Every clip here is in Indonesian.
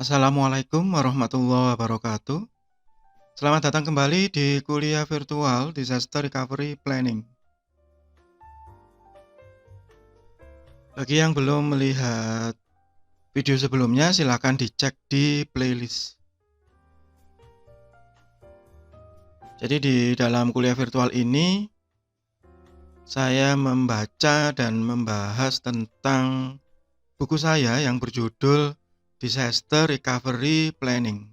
Assalamualaikum warahmatullahi wabarakatuh. Selamat datang kembali di kuliah virtual Disaster Recovery Planning. Bagi yang belum melihat video sebelumnya, silakan dicek di playlist. Jadi di dalam kuliah virtual ini, saya membaca dan membahas tentang buku saya yang berjudul Disaster Recovery Planning.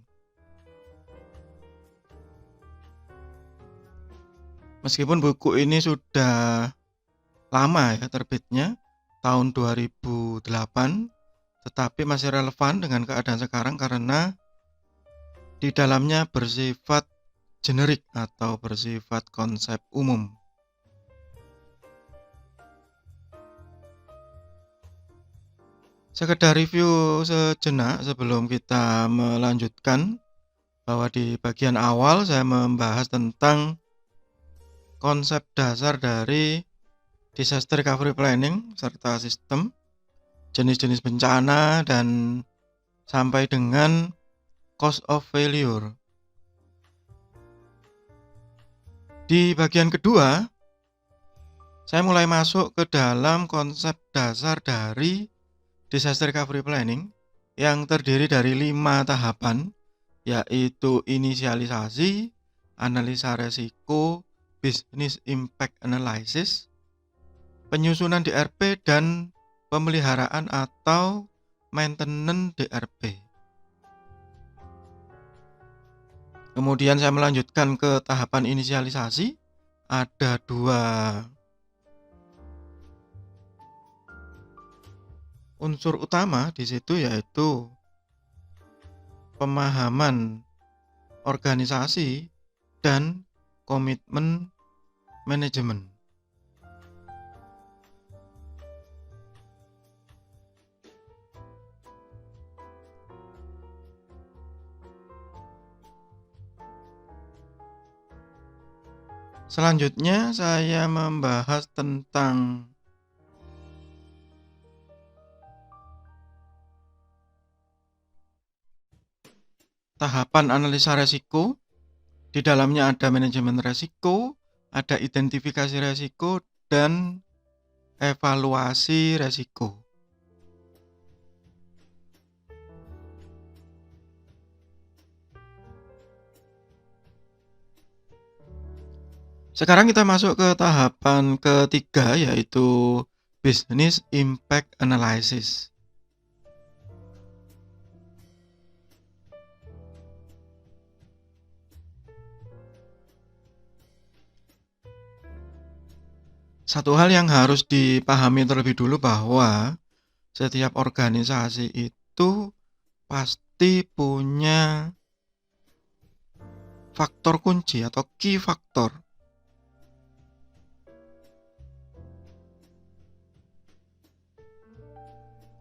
Meskipun buku ini sudah lama ya terbitnya, tahun 2008, tetapi masih relevan dengan keadaan sekarang karena di dalamnya bersifat generik atau bersifat konsep umum. Sekedar review sejenak sebelum kita melanjutkan, bahwa di bagian awal saya membahas tentang konsep dasar dari disaster recovery planning serta sistem, jenis-jenis bencana, dan sampai dengan cost of failure. Di bagian kedua, saya mulai masuk ke dalam konsep dasar dari disaster recovery planning yang terdiri dari 5 tahapan, yaitu inisialisasi, analisa resiko, business impact analysis, penyusunan DRP, dan pemeliharaan atau maintenance DRP. Kemudian saya melanjutkan ke tahapan inisialisasi. Ada 2 unsur utama di situ, yaitu pemahaman organisasi dan komitmen manajemen. Selanjutnya saya membahas tentang tahapan analisa resiko. Di dalamnya ada manajemen resiko, ada identifikasi resiko, dan evaluasi resiko. Sekarang kita masuk ke tahapan ketiga, yaitu business impact analysis. Satu hal yang harus dipahami terlebih dulu bahwa setiap organisasi itu pasti punya faktor kunci atau key factor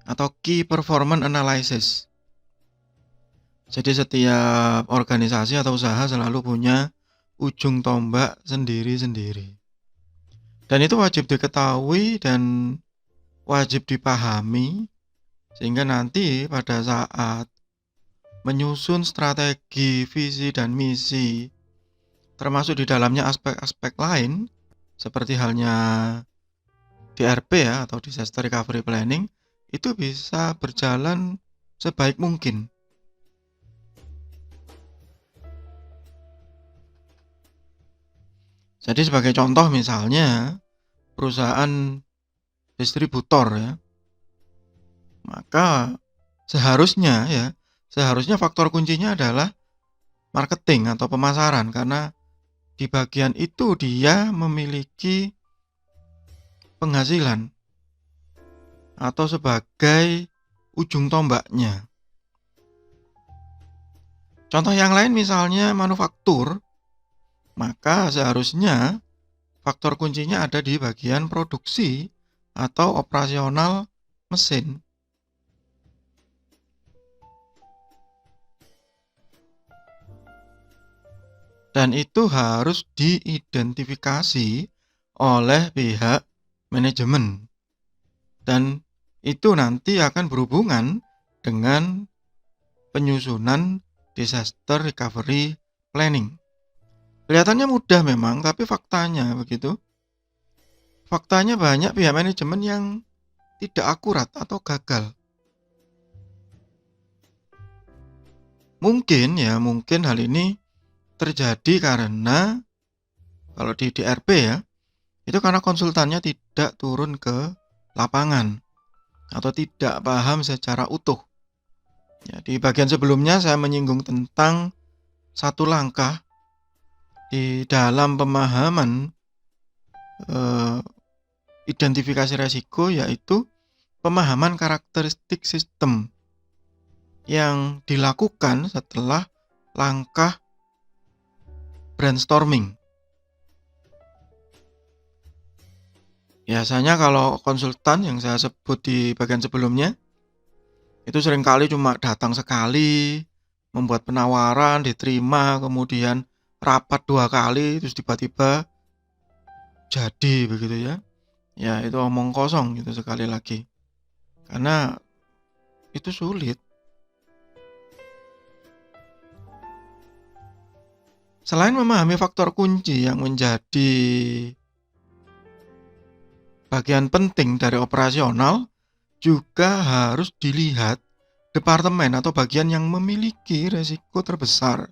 atau key performance analysis. Jadi setiap organisasi atau usaha selalu punya ujung tombak sendiri-sendiri. Dan itu wajib diketahui dan wajib dipahami, sehingga nanti pada saat menyusun strategi, visi, dan misi, termasuk di dalamnya aspek-aspek lain, seperti halnya DRP ya, atau Disaster Recovery Planning, itu bisa berjalan sebaik mungkin. Jadi sebagai contoh misalnya perusahaan distributor ya, maka seharusnya faktor kuncinya adalah marketing atau pemasaran, karena di bagian itu dia memiliki penghasilan atau sebagai ujung tombaknya. Contoh yang lain misalnya manufaktur, maka seharusnya faktor kuncinya ada di bagian produksi atau operasional mesin. Dan itu harus diidentifikasi oleh pihak manajemen. Dan itu nanti akan berhubungan dengan penyusunan disaster recovery planning. Kelihatannya mudah memang, tapi faktanya begitu. Faktanya banyak pihak manajemen yang tidak akurat atau gagal. Mungkin hal ini terjadi karena kalau di DRP itu karena konsultannya tidak turun ke lapangan atau tidak paham secara utuh. Di bagian sebelumnya saya menyinggung tentang satu langkah di dalam pemahaman identifikasi resiko, yaitu pemahaman karakteristik sistem yang dilakukan setelah langkah brainstorming. Biasanya kalau konsultan yang saya sebut di bagian sebelumnya itu seringkali cuma datang sekali, membuat penawaran, diterima, kemudian rapat 2 kali, terus tiba-tiba jadi begitu ya. Ya itu omong kosong gitu sekali lagi. Karena itu sulit. Selain memahami faktor kunci yang menjadi bagian penting dari operasional, juga harus dilihat departemen atau bagian yang memiliki resiko terbesar.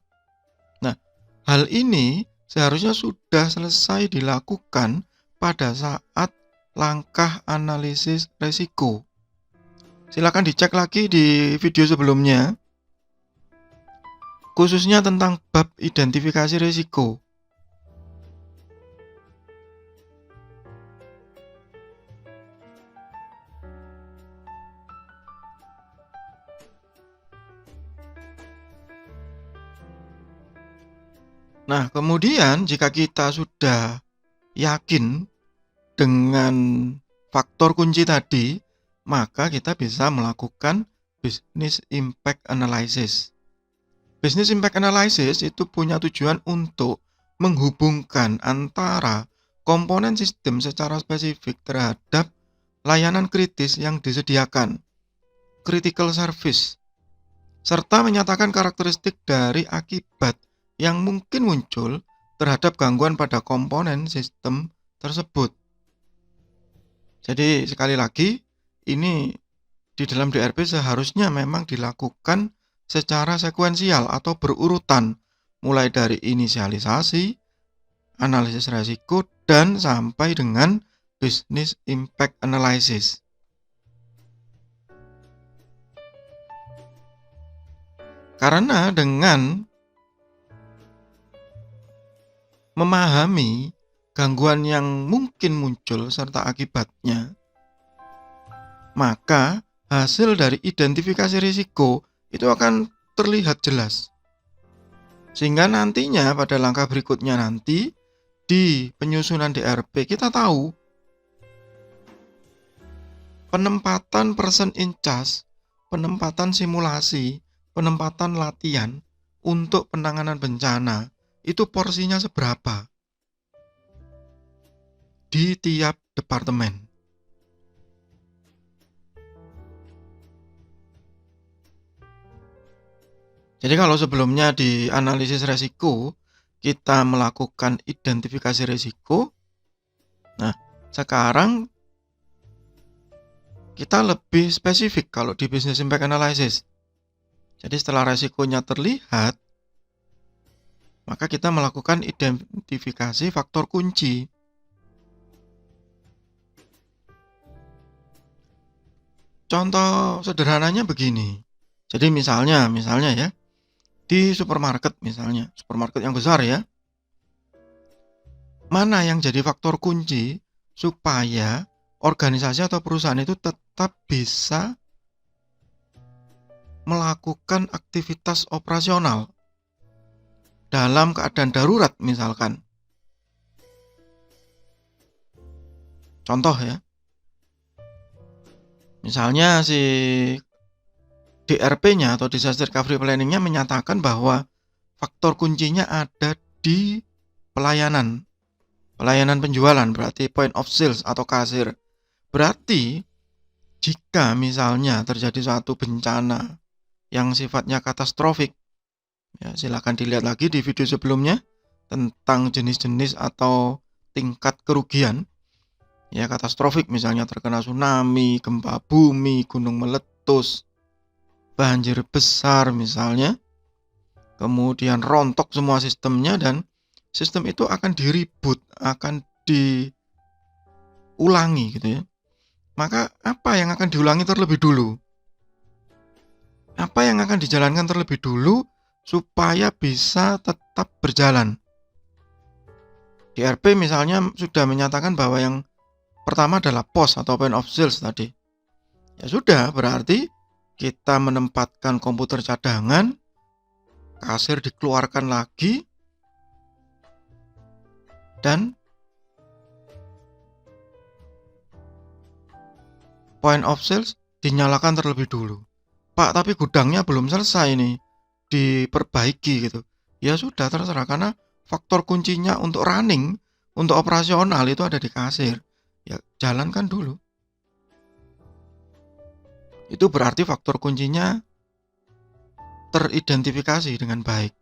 Nah, hal ini seharusnya sudah selesai dilakukan pada saat langkah analisis resiko. Silakan dicek lagi di video sebelumnya, khususnya tentang bab identifikasi risiko. Nah, kemudian jika kita sudah yakin dengan faktor kunci tadi, maka kita bisa melakukan business impact analysis. Business impact analysis itu punya tujuan untuk menghubungkan antara komponen sistem secara spesifik terhadap layanan kritis yang disediakan, critical service, serta menyatakan karakteristik dari akibat yang mungkin muncul terhadap gangguan pada komponen sistem tersebut. Jadi sekali lagi, ini di dalam DRP seharusnya memang dilakukan secara sekuensial atau berurutan, mulai dari inisialisasi, analisis resiko, dan sampai dengan business impact analysis. Karena dengan memahami gangguan yang mungkin muncul serta akibatnya, maka hasil dari identifikasi risiko itu akan terlihat jelas. Sehingga nantinya pada langkah berikutnya nanti di penyusunan DRP kita tahu penempatan person in charge, penempatan simulasi, penempatan latihan untuk penanganan bencana itu porsinya seberapa di tiap departemen. Jadi kalau sebelumnya di analisis resiko kita melakukan identifikasi resiko, nah sekarang kita lebih spesifik kalau di business impact analysis. Jadi setelah resikonya terlihat, maka kita melakukan identifikasi faktor kunci. Contoh sederhananya begini. Jadi misalnya ya, di supermarket misalnya, supermarket yang besar ya, mana yang jadi faktor kunci supaya organisasi atau perusahaan itu tetap bisa melakukan aktivitas operasional dalam keadaan darurat misalkan. Contoh ya, misalnya si DRP-nya atau Disaster Recovery Planning-nya menyatakan bahwa faktor kuncinya ada di pelayanan penjualan, berarti point of sales atau kasir. Berarti jika misalnya terjadi suatu bencana yang sifatnya katastrofik. Ya, silakan dilihat lagi di video sebelumnya tentang jenis-jenis atau tingkat kerugian. Ya, katastrofik misalnya terkena tsunami, gempa bumi, gunung meletus, banjir besar misalnya. Kemudian rontok semua sistemnya dan sistem itu akan di-reboot, akan diulangi gitu ya. Maka apa yang akan diulangi terlebih dulu? Apa yang akan dijalankan terlebih dulu supaya bisa tetap berjalan? Di RP misalnya sudah menyatakan bahwa yang pertama adalah POS atau point of sales tadi. Ya sudah, berarti kita menempatkan komputer cadangan, kasir dikeluarkan lagi, dan point of sales dinyalakan terlebih dulu. Pak, tapi gudangnya belum selesai nih, diperbaiki gitu. Ya sudah, terserah, karena faktor kuncinya untuk running, untuk operasional itu ada di kasir. Ya jalankan dulu. Itu berarti faktor kuncinya teridentifikasi dengan baik.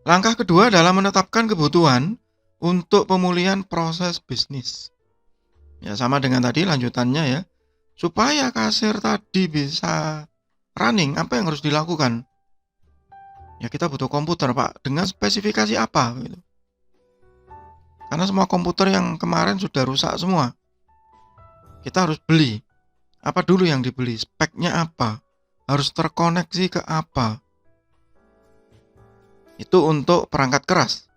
Langkah kedua adalah menetapkan kebutuhan untuk pemulihan proses bisnis. Ya sama dengan tadi lanjutannya ya. Supaya kasir tadi bisa running, apa yang harus dilakukan? Ya kita butuh komputer, Pak. Dengan spesifikasi apa gitu. Karena semua komputer yang kemarin sudah rusak semua. Kita harus beli. Apa dulu yang dibeli? Speknya apa? Harus terkoneksi ke apa? Itu untuk perangkat keras.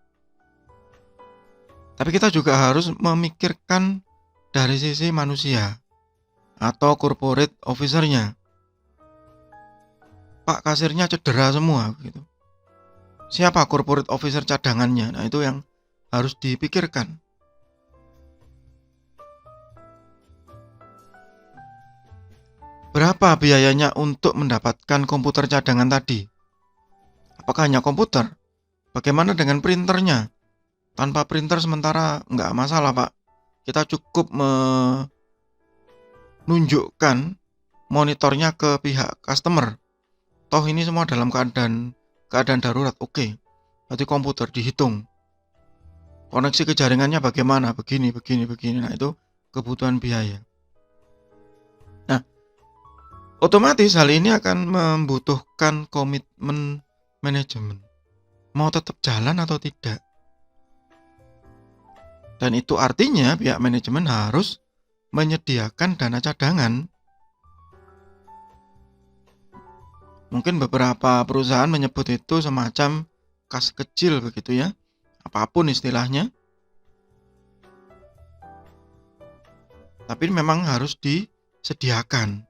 Tapi kita juga harus memikirkan dari sisi manusia atau corporate officer-nya. Pak, kasirnya cedera semua gitu. Siapa corporate officer cadangannya? Nah, itu yang harus dipikirkan. Berapa biayanya untuk mendapatkan komputer cadangan tadi? Apakah hanya komputer? Bagaimana dengan printernya? Tanpa printer sementara nggak masalah, Pak. Kita cukup menunjukkan monitornya ke pihak customer. Toh ini semua dalam keadaan darurat. Oke. Berarti komputer dihitung. Koneksi ke jaringannya bagaimana? Begini. Nah, itu kebutuhan biaya. Nah, otomatis hal ini akan membutuhkan komitmen manajemen. Mau tetap jalan atau tidak? Dan itu artinya pihak manajemen harus menyediakan dana cadangan. Mungkin beberapa perusahaan menyebut itu semacam kas kecil begitu ya. Apapun istilahnya. Tapi memang harus disediakan.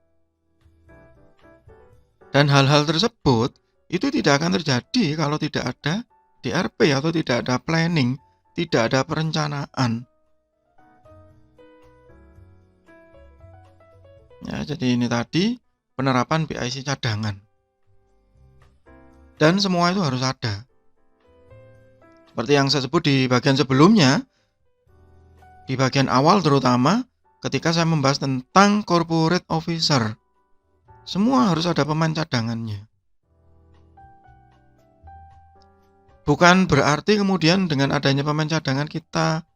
Dan hal-hal tersebut itu tidak akan terjadi kalau tidak ada DRP atau tidak ada planning, tidak ada perencanaan. Ya, jadi ini tadi penerapan PIC cadangan. Dan semua itu harus ada. Seperti yang saya sebut di bagian sebelumnya, di bagian awal terutama, ketika saya membahas tentang corporate officer, semua harus ada pemain cadangannya. Bukan berarti kemudian dengan adanya pemain cadangan kita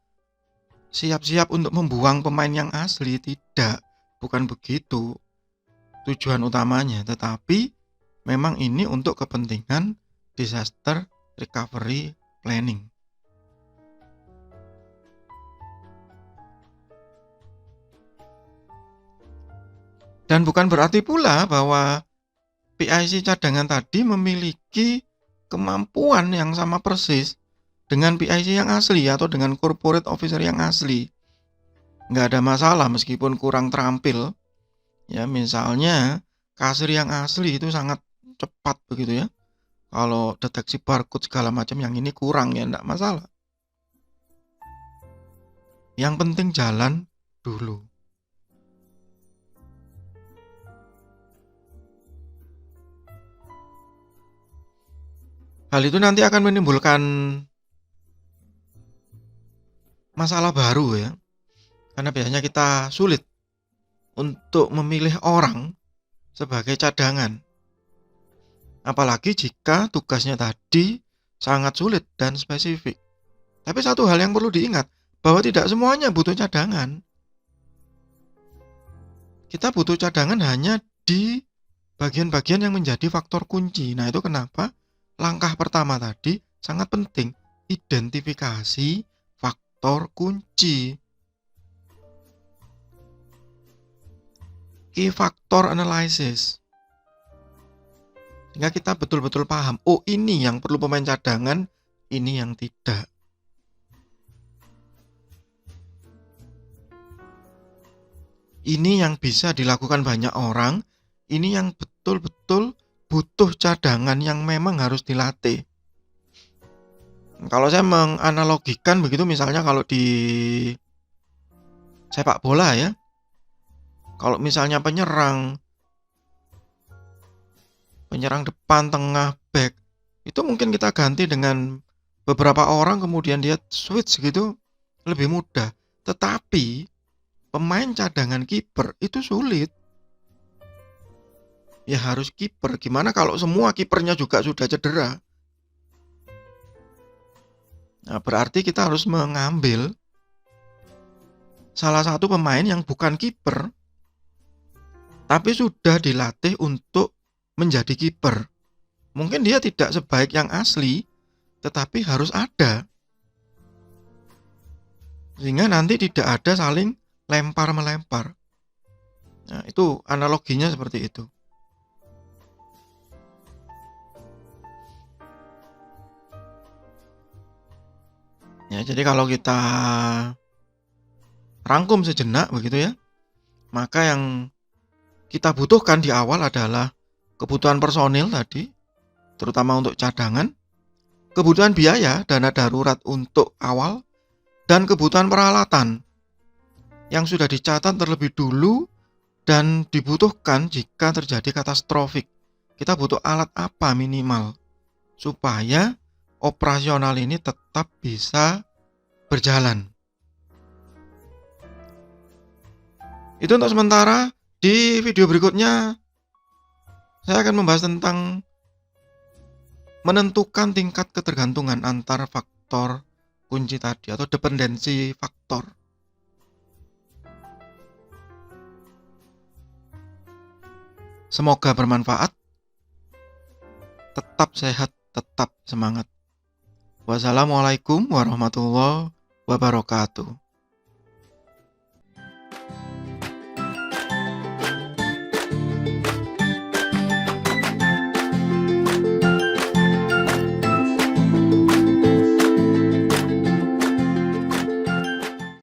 siap-siap untuk membuang pemain yang asli, tidak. Bukan begitu tujuan utamanya, tetapi memang ini untuk kepentingan disaster recovery planning. Dan bukan berarti pula bahwa PIC cadangan tadi memiliki kemampuan yang sama persis dengan PIC yang asli atau dengan corporate officer yang asli. Nggak ada masalah meskipun kurang terampil. Ya, misalnya kasir yang asli itu sangat cepat begitu ya. Kalau deteksi barcode segala macam yang ini kurang ya, nggak masalah. Yang penting jalan dulu. Hal itu nanti akan menimbulkan masalah baru ya. Karena biasanya kita sulit untuk memilih orang sebagai cadangan. Apalagi jika tugasnya tadi sangat sulit dan spesifik. Tapi satu hal yang perlu diingat, bahwa tidak semuanya butuh cadangan. Kita butuh cadangan hanya di bagian-bagian yang menjadi faktor kunci. Nah, itu kenapa langkah pertama tadi sangat penting. Identifikasi faktor kunci. Key factor analysis. Sehingga kita betul-betul paham, oh ini yang perlu pemain cadangan, ini yang tidak. Ini yang bisa dilakukan banyak orang, ini yang betul-betul butuh cadangan yang memang harus dilatih. Kalau saya menganalogikan begitu, misalnya kalau di sepak bola ya, kalau misalnya penyerang depan, tengah, back, itu mungkin kita ganti dengan beberapa orang, kemudian dia switch gitu, lebih mudah. Tetapi pemain cadangan kiper itu sulit. Ya harus kiper. Gimana kalau semua kipernya juga sudah cedera? Nah, berarti kita harus mengambil salah satu pemain yang bukan kiper, tapi sudah dilatih untuk menjadi kiper. Mungkin dia tidak sebaik yang asli, tetapi harus ada. Sehingga nanti tidak ada saling lempar-melempar. Nah, itu analoginya seperti itu. Ya, jadi kalau kita rangkum sejenak begitu ya, maka yang kita butuhkan di awal adalah kebutuhan personil tadi, terutama untuk cadangan, kebutuhan biaya, dana darurat untuk awal, dan kebutuhan peralatan yang sudah dicatat terlebih dulu dan dibutuhkan jika terjadi katastrofik. Kita butuh alat apa minimal supaya operasional ini tetap bisa berjalan. Itu untuk sementara. Di video berikutnya saya akan membahas tentang menentukan tingkat ketergantungan antar faktor kunci tadi atau dependensi faktor. Semoga bermanfaat. Tetap sehat, tetap semangat. Wassalamualaikum warahmatullahi wabarakatuh.